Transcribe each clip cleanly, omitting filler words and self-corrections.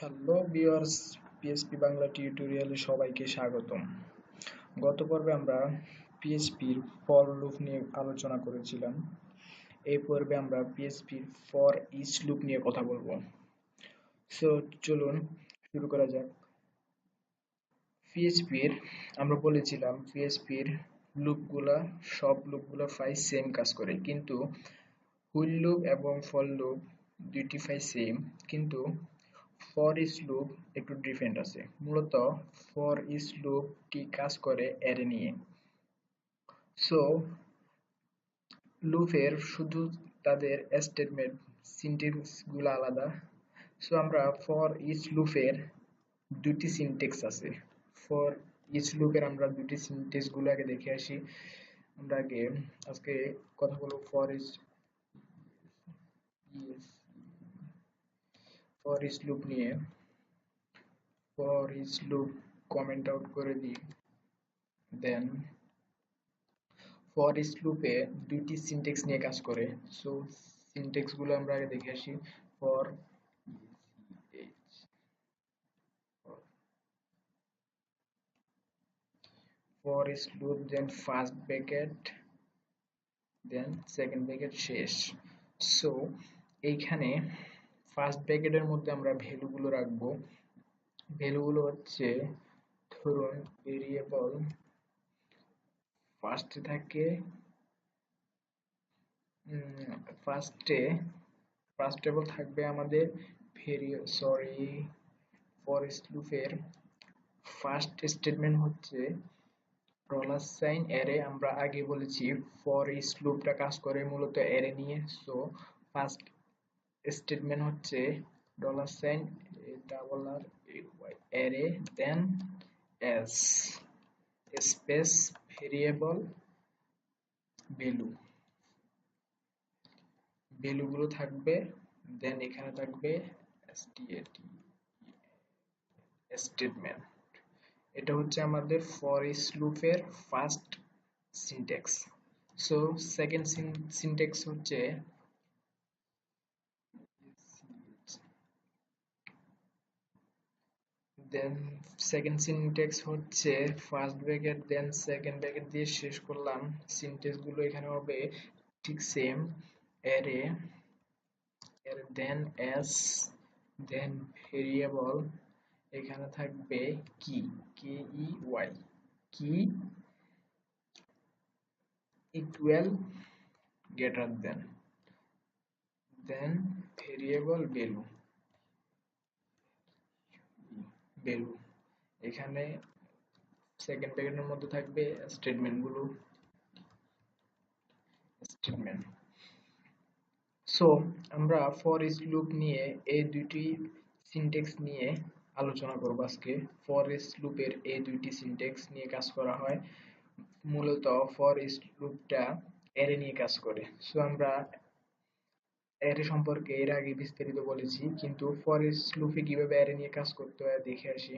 Hello viewers, PSP Bangla টিউটোরিয়ালে সবাইকে স্বাগতম। গত পর্বে আমরা পিএসপির ফর লুপ নিয়ে আলোচনা করেছিলাম। এই পর্বে আমরা পিএসপির ফর ইচ লুপ নিয়ে কথা বলবো। সো চলুন শুরু করা যাক। পিএসপির আমরা বলেছিলাম পিএসপির সব লুপগুলা প্রায় সেম কাজ করে, কিন্তু হুইল লুপ এবং ফর লুপ দুইটি প্রায় সেম, কিন্তু ফর ইচ লুপ একটু ডিফারেন্ট আছে। মূলত ফর ইচ লুপটি কাজ করে অ্যারে নিয়ে। সো লুপের শুধু তাদের স্টেটমেন্ট সিনট্যাক্স গুলো আলাদা। সো আমরা ফর ইচ লুপের দুটি সিনট্যাক্স আছে। ফর ইচ লুপের আমরা দুটি সিনট্যাক্স গুলো আগে দেখে আসি। আমরা আজকে কথা বলবো ফর ইচ লুপ নিয়ে। For each loop comment out করে দিই। দেন ফর ইচ লুপে দুইটি সিনট্যাক্স নিয়ে কাজ করে। সো সিনট্যাক্স গুলো আমরা আগে দেখে আসি। For for each loop, then first bracket, then second bracket শেষ। সো এইখানে ফার্স্ট ব্র্যাকেটের মধ্যে আমরা ভ্যালুগুলো রাখবো। ভ্যালুগুলো হচ্ছে, ধরুন ভেরিয়েবল ফার্স্টে থাকে, ফার্স্ট টেবল থাকবে আমাদের ফর ইচ লুপের ফার্স্ট স্টেটমেন্ট হচ্ছে $, আমরা আগে বলেছি ফর ইচ লুপটা কাজ করে মূলত অ্যারে নিয়ে। সো ফার্স্ট স্টেটমেন্ট হচ্ছে $array, then as space variable value, ভ্যালুগুলো থাকবে। দেন এখানে থাকবে স্টেটমেন্ট। এটা হচ্ছে আমাদের ফর ইচ লুপের first syntax. So second syntax হচ্ছে দেন সেকেন্ড সিনট্যাক্স হচ্ছে first bracket then second bracket দিয়ে শেষ করলাম। সিনট্যাক্স গুলো এখানে হবে ঠিক same. Array then as, then variable, এখানে থাকবে কি, কি equal greater than variable value. এখানে সেকেন্ড ব্র্যাকেটের মধ্যে থাকবে স্টেটমেন্ট। সো আমরা ফর ইচ লুপ নিয়ে এই দুইটি সিনট্যাক্স নিয়ে আলোচনা করব আজকে। ফর ইচ লুপের এই দুইটি সিনট্যাক্স নিয়ে কাজ করা হয়। মূলত ফর ইচ লুপটা অ্যারে নিয়ে কাজ করে। সো আমরা অ্যারে সম্পর্কে এর আগে বিস্তারিত বলেছি, কিন্তু ফর ইচ লুপে কিভাবে অ্যারে নিয়ে কাজ করতে হয় দেখে আসি।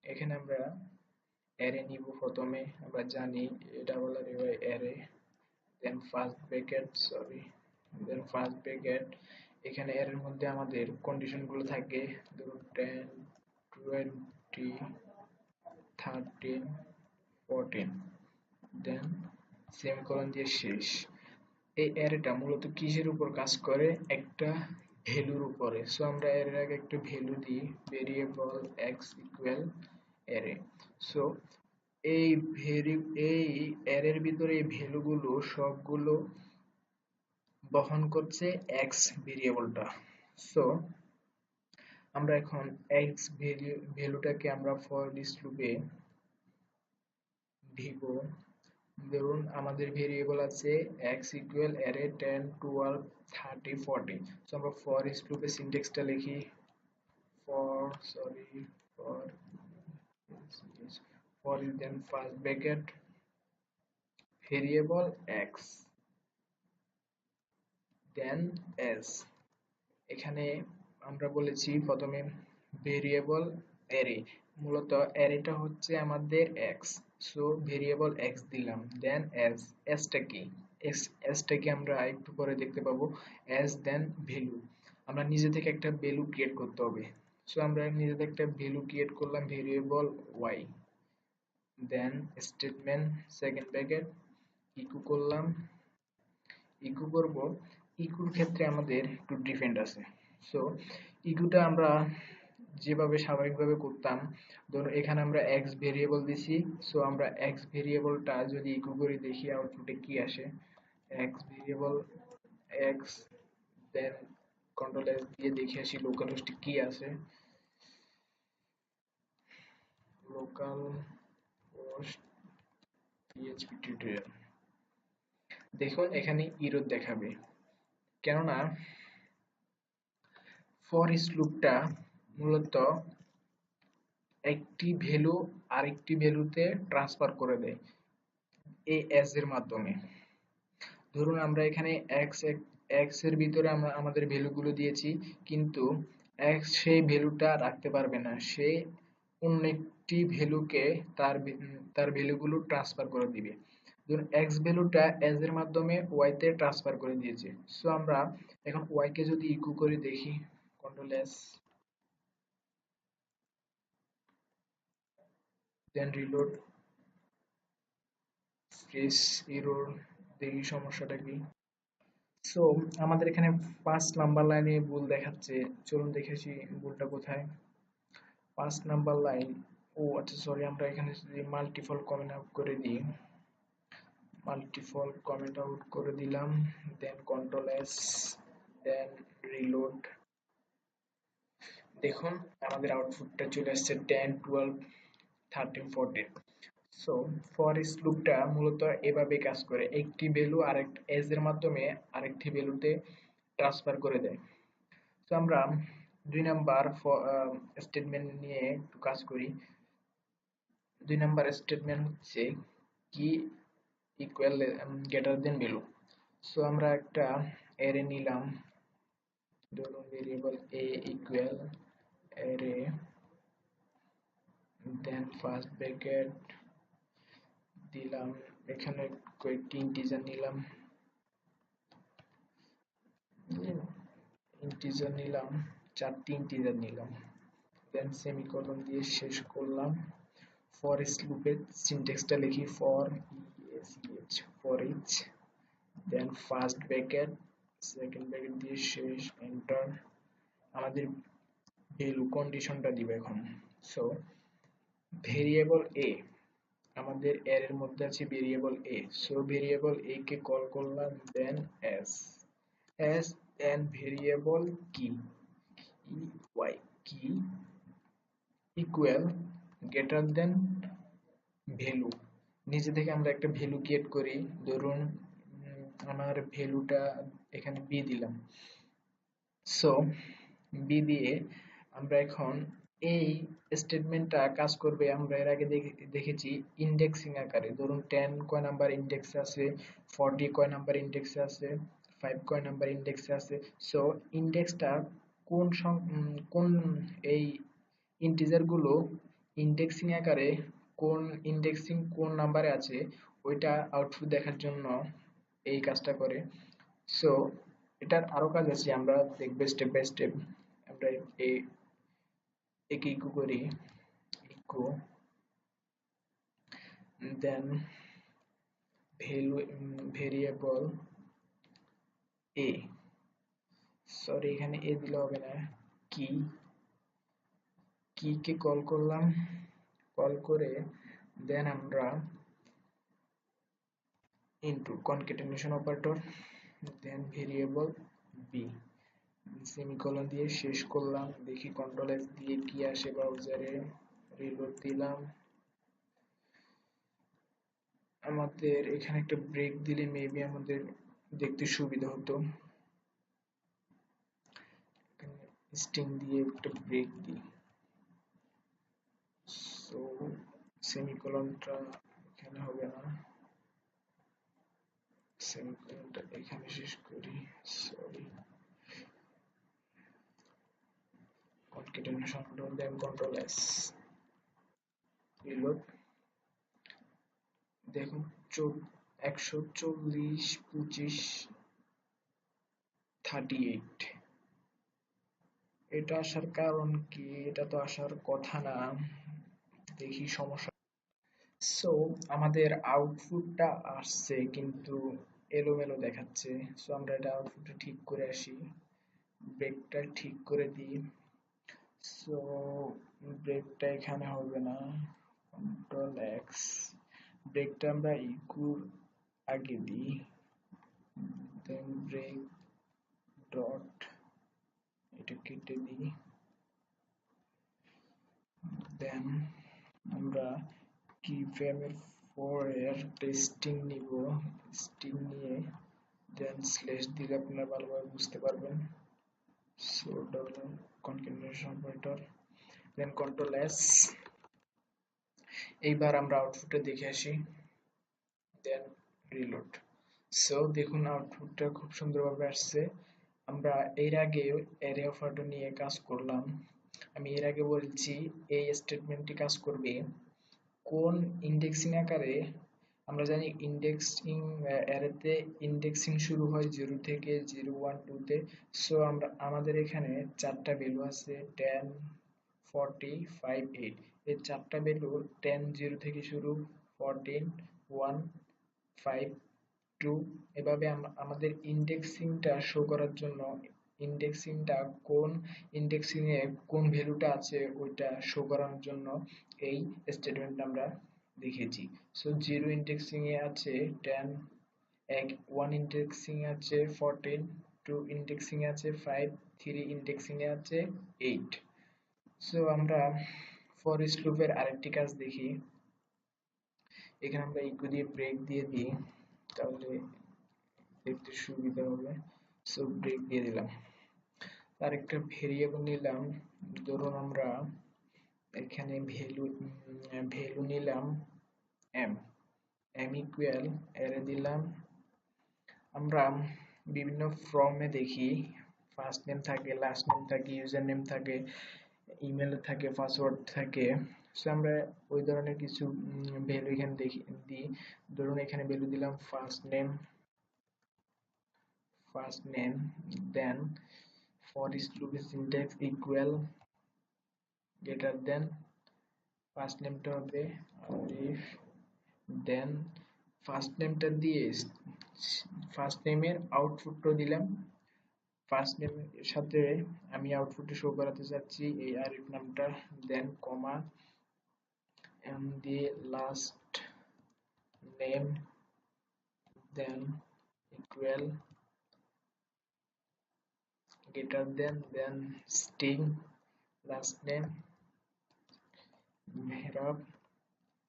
এখানে আমরা অ্যারে নিব। প্রথমে আমরা জানি এটা বলা হয় অ্যারে, দেন ফার্স্ট ব্র্যাকেট। এখানে এর মধ্যে আমাদের কন্ডিশন গুলো থাকে, ধরুন 10, 20, 13, 14, দেন সেমিকোলন দিয়ে শেষ। এই অ্যারেটা মূলত কিসের উপর কাজ করে? একটা ভ্যালুর উপরে। সো আমরা এর আগে একটা ভ্যালু দিই, variable x equal array. So এই অ্যারের ভিতরে এই ভ্যালুগুলো সবগুলো বহন করছে এক্স ভেরিয়েবলটা। সো আমরা এখন এক্স ভ্যালুটাকে আমরা ফর ইচ লুপে দিব। ধরুন আমাদের ভেরিয়েবল আছে এক্স ইকুয়াল অ্যারে 10, 12, 30, 40। সো আমরা ফর ইচ লুপে সিনট্যাক্সটা লিখি। For for for each, then first bracket, variable x, then as. এখানে আমরা বলেছি প্রথমে ভেরিয়েবল অ্যারে, মূলত অ্যারেটা হচ্ছে আমাদের এক্স। সো ভেরিয়েবল এক্স দিলাম, দেন এসটা কি, এসটাকে আমরা একটু পরে দেখতে পাবো। এস দেন ভ্যালু, আমরা নিজে থেকে একটা ভ্যালু ক্রিয়েট করতে হবে। সো আমরা নিজেদের একটা ভ্যালু ক্রিয়েট করলাম ভেরিয়েবল ওয়াই, দেন স্টেটমেন্ট সেকেন্ড ব্র্যাকেট ইকো করলাম, ইকো করব। ইকুর ক্ষেত্রে আমাদের একটু ডিফারেন্ট আছে। সো ইকুটা আমরা যেভাবে স্বাভাবিকভাবে করতাম, ধরো এখানে আমরা এক্স ভেরিয়েবল দিছি। সো আমরা এক্স ভেরিয়েবলটা যদি ইকো করে দেখি আউটপুটে কি আসে। এক্স ভেরিয়েবল এক্স, দেন কন্ট্রোল এস দিয়ে দেখে আসি লোকাল হোস্টে কি আছে। লোকাল হোস্ট পিএইচপি টিউটোরিয়াল, দেখুন এখানে ইরর দেখাবে, কেননা ফর ইচ লুপটা মূলত একটি ভ্যালু আরেকটি ভ্যালুতে ট্রান্সফার করে দেয় এই এস এর মাধ্যমে। ধরুন আমরা এখানে এক্স এর ভিতরে আমরা আমাদের ভ্যালুগুলো দিয়েছি, কিন্তু এক্স সেই ভ্যালুটা রাখতে পারবে না, সে অন্য একটি ভ্যালুকে তার ভ্যালুগুলো ট্রান্সফার করে দিবে। ধরুন এক্স ভ্যালুটা এস এর মাধ্যমে ওয়াই তে ট্রান্সফার করে দিয়েছে। সো আমরা এখন ওয়াই কে যদি ইকো করে দেখি, কন্ট্রোল এস, দেন রিলোড, ফ্রেশ এরর, দেখি সমস্যাটা কি। সো আমাদের এখানে 5 নাম্বার লাইনে ভুল দেখাচ্ছে, চলুন দেখেছি ভুলটা কোথায়। 5 নাম্বার লাইন, ও আচ্ছা সরি, আমরা এখানে যদি মাল্টিপল কমেন্ট আউট করে দিই, মাল্টিপল কমেন্ট আউট করে দিলাম, দেন কন্ট্রোল এস, দেন রিলোড। দেখুন আমাদের আউটপুটটা চলে আসছে 10 12 13 14। সো ফর ইচ লুপটা মূলত এভাবে কাজ করে, একটি ভ্যালু আরেক এজ এর মাধ্যমে আরেকটি ভ্যালুতে ট্রান্সফার করে দেয়। তো আমরা 2 নাম্বার স্টেটমেন্ট নিয়ে একটু কাজ করি। 2 নাম্বার স্টেটমেন্ট হচ্ছে কি ইকুয়াল গ্রেটার দেন ভ্যালু। সো আমরা একটা অ্যারে নিলাম, ধরুন ভেরিয়েবল এ ইকুয়াল অ্যারে, দেন ফার্স্ট ব্র্যাকেট দিলাম, এখানে কয়েকটি ইন্টিজার নিলাম, চারটি ইন্টিজার নিলাম, দেন সেমিকোলন দিয়ে শেষ করলাম। ফর ইচ লুপের সিনট্যাক্সটা লিখি, for each, then first bracket second bracket দিয়ে শেষ, এন্টার। আমাদের ভ্যালু কন্ডিশনটা দিব এখন। সো ভেরিয়েবল এ, আমাদের এর মধ্যে আছে ভেরিয়েবল এ। সো ভেরিয়েবল এ কে কল করলাম, দেন এস, এস এন্ড ভেরিয়েবল কি ওয়াই কি ইকুয়াল গ্রেটার দেন ভ্যালু। নিচে থেকে আমরা একটা ভ্যালু ক্রিয়েট করি, ধরুন আমার ভ্যালুটা এখানে বি দিলাম। সো বি দিয়ে আমরা এখন এই স্টেটমেন্টটা কাজ করবে, আমরা এর আগে দেখেছি ইন্ডেক্সিং আকারে। ধরুন 10 কয় নাম্বার ইন্ডেক্সে আছে, 40 কয় নাম্বার ইন্ডেক্সে আছে, 5 কয় নাম্বার ইন্ডেক্সে আছে। সো ইন্ডেক্সটা কোন এই ইন্টিজার গুলো ইন্ডেক্সিং আকারে কোন নাম্বারে আছে ওইটা আউটপুট দেখার জন্য এই কাজটা করে। সো এটার আরো কাজ আছে, আমরা দেখবো স্টেপ বাই স্টেপ। আমরা একে ইকো করি, ইকো, দেন ভেরিয়েবল এ, সরি এখানে এ দিলে হবে না, কি কে কল করলাম, কল করে দেন আমরা ইনটু কনক্যাটেনেশন অপারেটর, দেন ভেরিয়েবল বি, সেমিকোলন দিয়ে শেষ করলাম। দেখি কন্ট্রোল এস দিয়ে কি আসে ব্রাউজারে, রিলোড দিলাম। আমাদের এখানে একটা ব্রেক দিলে মেবি আমাদের দেখতে সুবিধা হতো, স্ট্রিং দিয়ে একটা ব্রেক দিই। সো সেমিকোলনটা এখানে হবে না, সেমিকোলনটা এখানে শেষ করি, সরি, কনক্যাটেনেশন দেন কন্ট্রোল এস, রিলোড। দেখুন 140 25 38 এটা আসার কারণ কি? এটা তো আসার কথা না। দেখি সমস্যা। সো আমাদের আউটপুটটা আসছে কিন্তু এলোমেলো দেখাচ্ছে। সো আমরা এটা আউটপুটটা ঠিক করে আসি, ব্রেকটা ঠিক করে দিই। সো ব্রেকটা এখানে হবে না, কন্ট্রোল এক্স, ব্রেকটা আমরা ইকুর আগে দিই, দেন ব্রেক ডট, এটা কেটে দিই, দেন আমরা কি ফ্রেমের ফর এর টেস্টিং নিব, স্টিং নিয়ে দেন স্ল্যাশ দিলে আপনারা ভালোভাবে বুঝতে পারবেন। সো ডলার কনক্যাটেনেশন অপারেটর, দেন কন্ট্রোল এস। এইবার আমরা আউটপুটে দেখে আসি, দেন রিলোড। সো দেখুন আউটপুটটা খুব সুন্দরভাবে আসছে। আমরা এর আগে অ্যারে অপারেটর নিয়ে কাজ করলাম। আমি এর আগে বলছি এই স্টেটমেন্টটি কাজ করবে কোন ইন্ডেক্সিং আকারে। আমরা জানি ইন্ডেক্সিং অ্যারেতে ইন্ডেক্সিং শুরু হয় 0 থেকে 0 1 2 তে। সো আমাদের এখানে চারটা ভ্যালু আছে, 10 40 5 8। এই চারটা ভ্যালু 10 0 থেকে শুরু, 14 1 5 2। এভাবে আমাদের ইন্ডেক্সিংটা শো করার জন্য, ইন্ডেক্সিংটা কোন ইন্ডেক্সিং এ কোন ভ্যালুটা আছে ওইটা শো করার জন্য এই স্টেটমেন্ট আমরা লিখেছি। সো 0 ইন্ডেক্সিং এ আছে 10, 1 ইন্ডেক্সিং এ আছে 14, 2 ইন্ডেক্সিং এ আছে 5, 3 ইন্ডেক্সিং এ আছে 8। সো আমরা ফর ইচ লুপের আরেকটি কাজ দেখি। এখানে আমরা ইকো দিয়ে ব্রেক দিয়ে দিই, তাহলে দেখতে সুবিধা হবে। সো ব্রেক দিয়ে দিলাম, আর একটা ভেরিয়েবল নিলাম। ধরুন আমরা এখানে ভ্যালু নিলাম এম, এম ইকুয়াল অ্যারে দিলাম। আমরা বিভিন্ন ফর্মে দেখি ফার্স্ট নেম থাকে, লাস্ট নেম থাকে, ইউজার নেম থাকে, ইমেল থাকে, পাসওয়ার্ড থাকে। সো আমরা ওই ধরনের কিছু ভ্যালু এখানে দিই। ধরুন এখানে ভ্যালু দিলাম first name, then for each loop syntax equal greater than first নেমটা হবে আরিফ, দেন ফার্স্ট নেমটা দিয়ে ফার্স্ট নেমের আউটপুটটা দিলাম। ফার্স্ট নেমের সাথে আমি আউটপুটে শো করাতে চাচ্ছি এই আরিফ নামটা, দেন কমা এম দিয়ে last name, then equal greater than, then string last name Mehrab,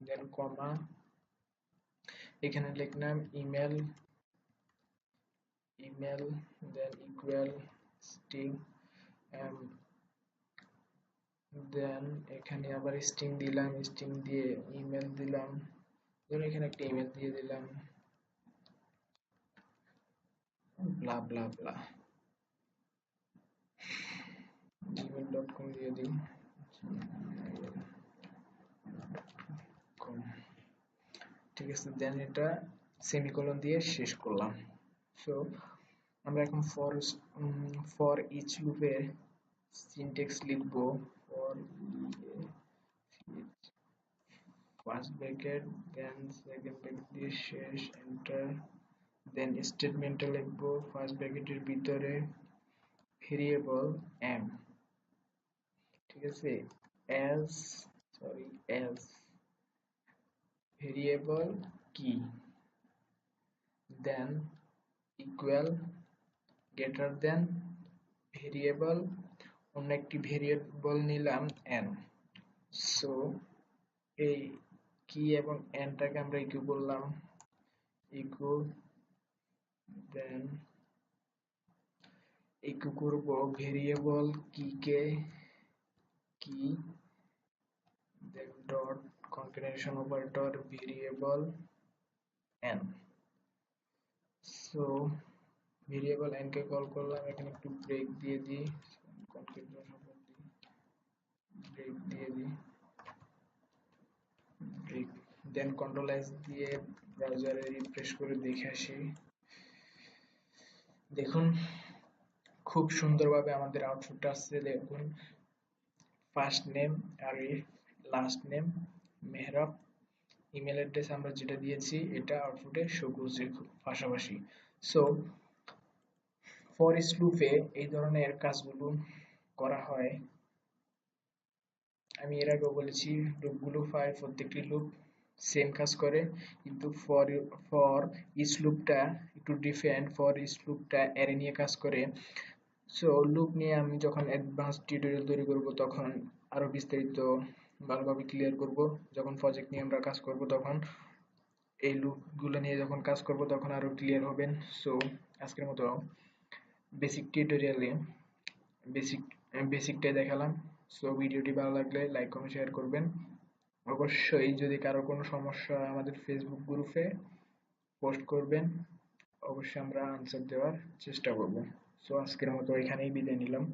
then comma এখানে লিখলাম email, then equal string, then এখানে আবার স্ট্রিং দিলাম, স্ট্রিং দিয়ে ইমেল দিলাম, ধরুন এখানে একটা ইমেল দিয়ে দিলাম, ব্লা ব্লা ব্লা gmail.com দিয়ে দিই, ঠিক আছে। দেন এটা সেমিকোলন দিয়ে শেষ করলাম। সো আমরা এখন ফর ইচ লুপের সিনট্যাক্স লিখব। For first bracket, then second bracket দিয়ে শেষ, এন্টার, দেন স্টেটমেন্টটা লিখব ফার্স্ট ব্র্যাকেটের ভিতরে ভেরিয়েবল এম, ঠিক আছে, এস এস ভেরিয়েবল কি, than equal greater than variable, অন্য একটি ভেরিয়েবল নিলাম এন। সো এই কি এবং এনটাকে আমরা ইকো করলাম, ইকো, দেন ইকো করব ভেরিয়েবল কিকে, কি, then dot concatenation operator variable N. So variable N কে কল করলাম, এখানে একটু ব্রেক দিয়ে দিই, ব্রেক দিয়ে দিই, ব্রেক, দেন কন্ট্রোল এস দিয়ে ব্রাউজারে রিফ্রেশ করে দেখে আসি। দেখুন খুব সুন্দরভাবে আমাদের আউটপুটটা আসছে দেখুন। First name Arif, last name Mehrab, email address আমরা যেটা দিয়েছি এটা আউটপুটে শো করছে পাশাপাশি। সো ফর ইচ লুপে এই ধরনের কাজগুলো করা হয়। আমি এর আগেও বলেছি লুপগুলো পাই, প্রত্যেকটি লুপ সেম কাজ করে, কিন্তু ফর ইচ লুপটা একটু ডিফারেন্ট। ফর ইচ লুপটা অ্যারে নিয়ে কাজ করে। সো লুপ নিয়ে আমি যখন অ্যাডভান্স টিউটোরিয়াল তৈরি করব তখন আরো বিস্তারিত ভালোভাবে ক্লিয়ার করব। যখন প্রজেক্ট নিয়ে আমরা কাজ করব তখন এই লুপগুলো নিয়ে যখন কাজ করব তখন আরো ক্লিয়ার হবেন। সো আজকের মতো বেসিক টিউটোরিয়ালে বেসিক বেসিকটাই দেখালাম। সো ভিডিওটি ভালো লাগলে লাইক কমেন্ট শেয়ার করবেন। অবশ্যই যদি কারো কোনো সমস্যা হয় আমাদের ফেসবুক গ্রুপে পোস্ট করবেন, অবশ্যই আমরা আনসার দেওয়ার চেষ্টা করব। সো আজকের মতো এখানেই বিদায় নিলাম।